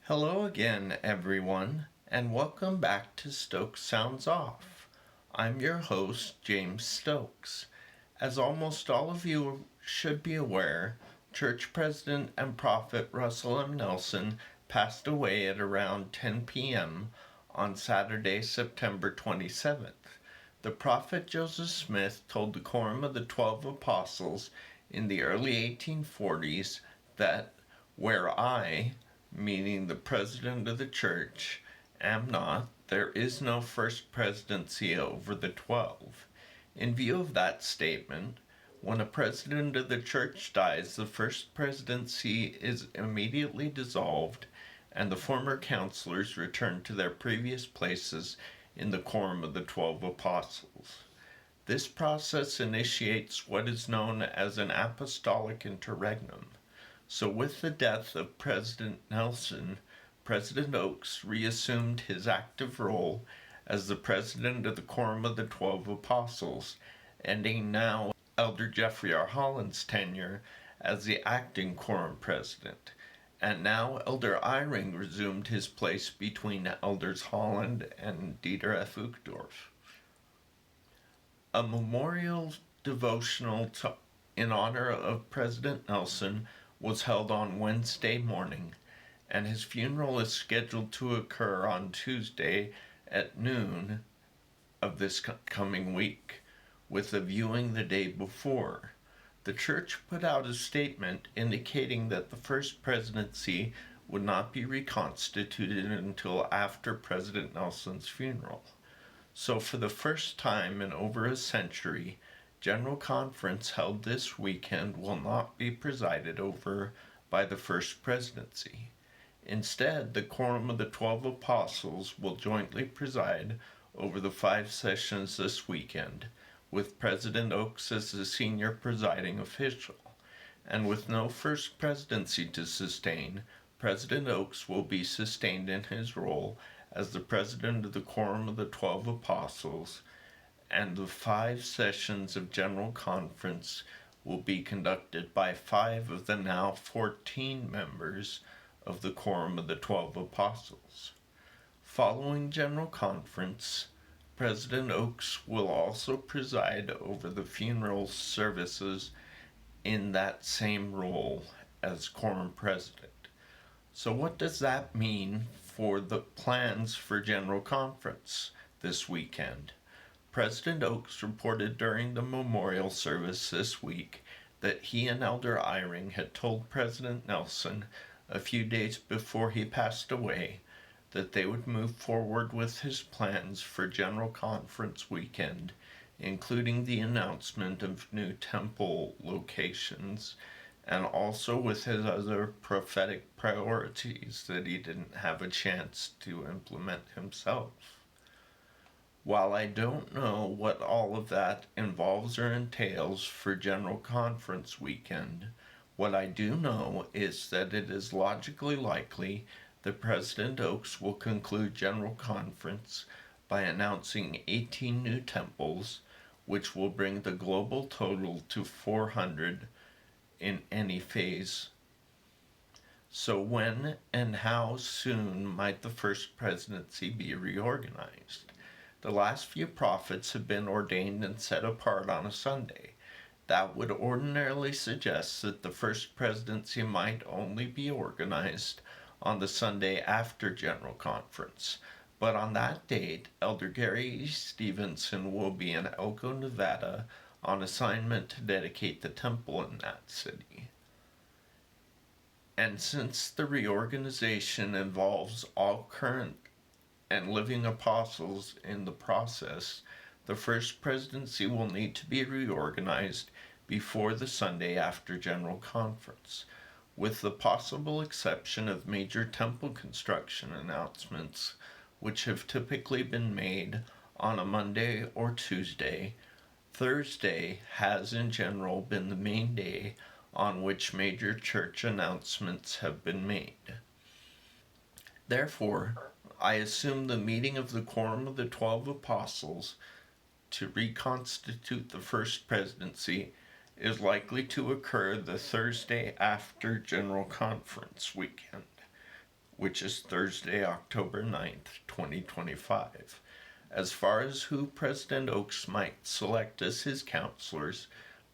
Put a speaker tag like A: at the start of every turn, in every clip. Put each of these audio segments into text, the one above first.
A: Hello again, everyone, and welcome back to Stokes Sounds Off. I'm your host, James Stokes. As almost all of you should be aware, Church President and Prophet Russell M. Nelson passed away at around 10 p.m. on Saturday, September 27th. The prophet Joseph Smith told the Quorum of the 12 Apostles in the early 1840s that where I, meaning the president of the church, am not, there is no first presidency over the 12. In view of that statement, when a president of the church dies, the first presidency is immediately dissolved and the former counselors return to their previous places in the Quorum of the 12 Apostles. This process initiates what is known as an Apostolic interregnum. So with the death of President Nelson, President Oaks reassumed his active role as the president of the Quorum of the 12 Apostles, ending now Elder Jeffrey R. Holland's tenure as the acting Quorum president. And now Elder Eyring resumed his place between Elders Holland and Dieter F. Uchtdorf. A memorial devotional in honor of President Nelson was held on Wednesday morning, and his funeral is scheduled to occur on Tuesday at noon of this coming week, with a viewing the day before. The church put out a statement indicating that the first presidency would not be reconstituted until after President Nelson's funeral. So for the first time in over a century, General Conference held this weekend will not be presided over by the First Presidency. Instead, the Quorum of the 12 Apostles will jointly preside over the 5 sessions this weekend, with President Oaks as the senior presiding official. And with no First Presidency to sustain, President Oaks will be sustained in his role as the President of the Quorum of the 12 Apostles, and the 5 sessions of General Conference will be conducted by 5 of the now 14 members of the Quorum of the 12 Apostles. Following General Conference, President Oaks will also preside over the funeral services in that same role as Quorum President. So what does that mean for the plans for General Conference this weekend? President Oaks reported during the memorial service this week that he and Elder Eyring had told President Nelson a few days before he passed away that they would move forward with his plans for General Conference weekend, including the announcement of new temple locations, and also with his other prophetic priorities that he didn't have a chance to implement himself. While I don't know what all of that involves or entails for General Conference weekend, what I do know is that it is logically likely that President Oaks will conclude General Conference by announcing 18 new temples, which will bring the global total to 400 in any phase. So when and how soon might the First Presidency be reorganized? The last few prophets have been ordained and set apart on a Sunday. That would ordinarily suggest that the First Presidency might only be organized on the Sunday after General Conference. But on that date, Elder Gary E. Stevenson will be in Elko, Nevada on assignment to dedicate the temple in that city. And since the reorganization involves all current and living apostles in the process, the First Presidency will need to be reorganized before the Sunday after General Conference, with the possible exception of major temple construction announcements, which have typically been made on a Monday or Tuesday. Thursday has in general been the main day on which major church announcements have been made. Therefore, I assume the meeting of the Quorum of the 12 Apostles to reconstitute the First Presidency is likely to occur the Thursday after General Conference weekend, which is Thursday, October 9th, 2025. As far as who President Oaks might select as his counselors,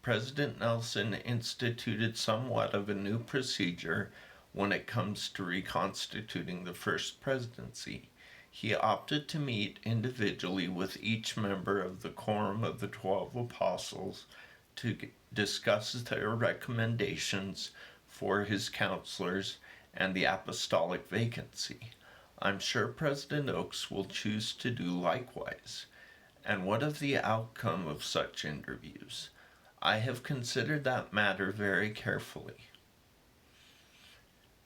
A: President Nelson instituted somewhat of a new procedure when it comes to reconstituting the first presidency. He opted to meet individually with each member of the Quorum of the 12 Apostles to discuss their recommendations for his counselors and the apostolic vacancy. I'm sure President Oaks will choose to do likewise. And what of the outcome of such interviews? I have considered that matter very carefully.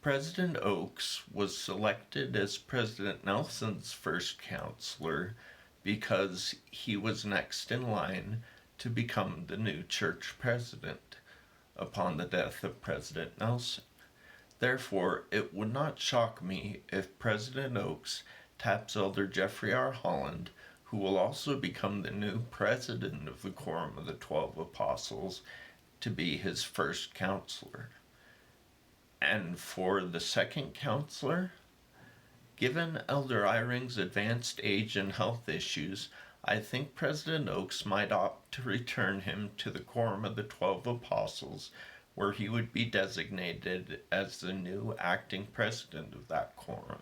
A: President Oaks was selected as President Nelson's first counselor because he was next in line to become the new church president upon the death of President Nelson. Therefore, it would not shock me if President Oaks taps Elder Jeffrey R. Holland, who will also become the new president of the Quorum of the 12 Apostles, to be his first counselor. And for the second counselor, given Elder Eyring's advanced age and health issues, I think President Oaks might opt to return him to the Quorum of the 12 Apostles, where he would be designated as the new acting president of that quorum.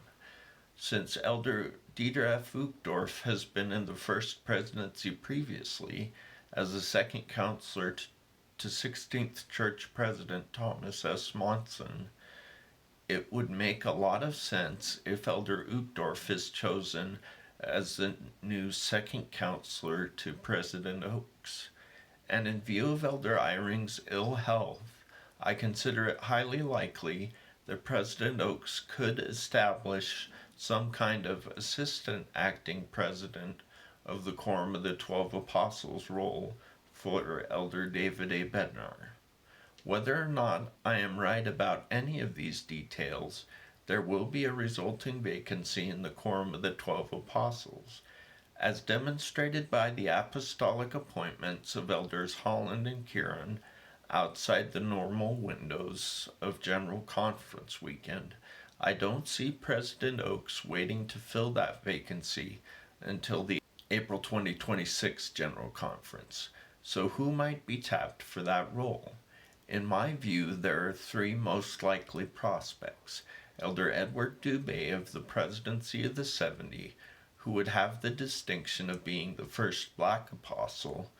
A: Since Elder Dieter F. Uchtdorf has been in the first presidency previously as the second counselor to 16th Church President Thomas S. Monson, it would make a lot of sense if Elder Uchtdorf is chosen as the new second counselor to President Oaks. And in view of Elder Eyring's ill health, I consider it highly likely that President Oaks could establish some kind of assistant acting president of the Quorum of the 12 Apostles role for Elder David A. Bednar. Whether or not I am right about any of these details, there will be a resulting vacancy in the Quorum of the 12 Apostles, as demonstrated by the apostolic appointments of Elders Holland and Kieran outside the normal windows of General Conference weekend. I don't see President Oaks waiting to fill that vacancy until the April 2026 General Conference. So who might be tapped for that role? In my view, there are three most likely prospects. Elder Edward Dubé of the Presidency of the 70, who would have the distinction of being the first black apostle,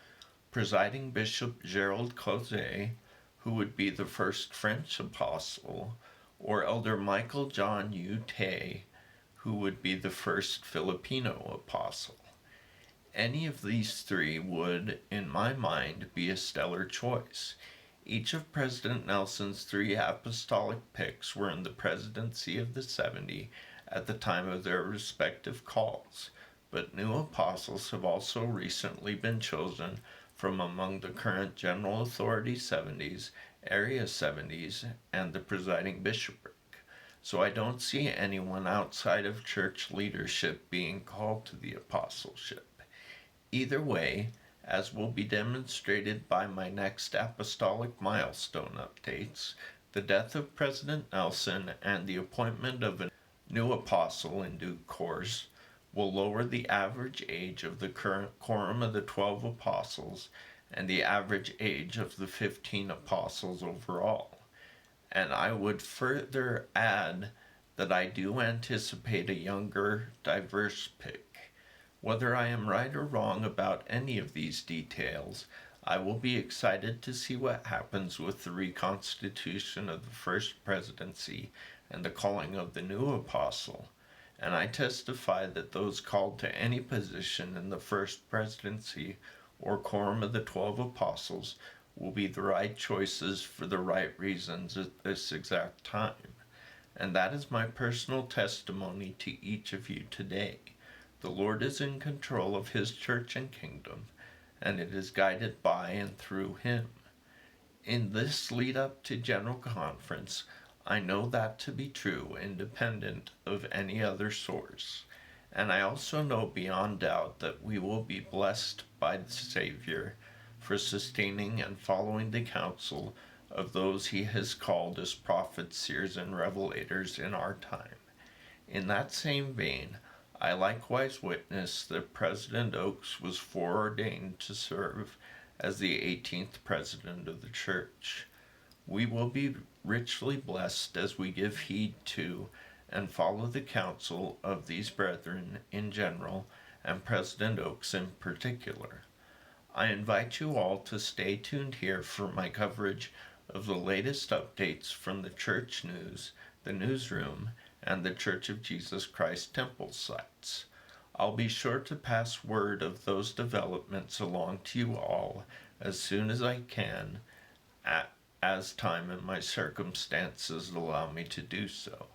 A: Presiding Bishop Gerald Causet, who would be the first French apostle, or Elder Michael John U. Tay, who would be the first Filipino apostle. Any of these three would, in my mind, be a stellar choice. Each of President Nelson's three apostolic picks were in the presidency of the 70 at the time of their respective calls, but new apostles have also recently been chosen from among the current General Authority 70s, Area 70s, and the presiding bishopric. So I don't see anyone outside of church leadership being called to the apostleship. Either way, as will be demonstrated by my next apostolic milestone updates, the death of President Nelson and the appointment of a new apostle in due course will lower the average age of the current Quorum of the 12 Apostles and the average age of the 15 apostles overall. And I would further add that I do anticipate a younger, diverse pick. Whether I am right or wrong about any of these details, I will be excited to see what happens with the reconstitution of the first presidency and the calling of the new apostle. And I testify that those called to any position in the first presidency or Quorum of the 12 Apostles will be the right choices for the right reasons at this exact time. And that is my personal testimony to each of you today. The Lord is in control of His church and kingdom, and it is guided by and through Him. In this lead up to General Conference, I know that to be true, independent of any other source. And I also know beyond doubt that we will be blessed by the Savior for sustaining and following the counsel of those He has called as prophets, seers, and revelators in our time. In that same vein, I likewise witnessed that President Oaks was foreordained to serve as the 18th President of the Church. We will be richly blessed as we give heed to and follow the counsel of these brethren in general and President Oaks in particular. I invite you all to stay tuned here for my coverage of the latest updates from the church news, the newsroom, and the Church of Jesus Christ temple sites. I'll be sure to pass word of those developments along to you all as soon as I can, as time and my circumstances allow me to do so.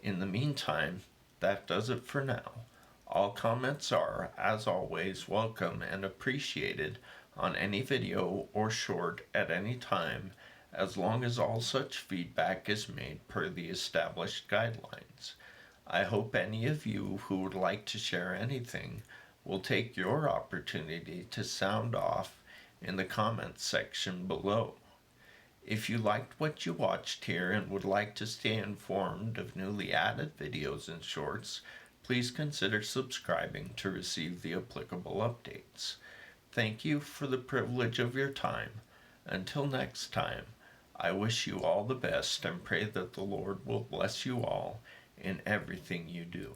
A: In the meantime, that does it for now. All comments are, as always, welcome and appreciated on any video or short at any time, as long as all such feedback is made per the established guidelines. I hope any of you who would like to share anything will take your opportunity to sound off in the comments section below. If you liked what you watched here and would like to stay informed of newly added videos and shorts, please consider subscribing to receive the applicable updates. Thank you for the privilege of your time. Until next time, I wish you all the best and pray that the Lord will bless you all in everything you do.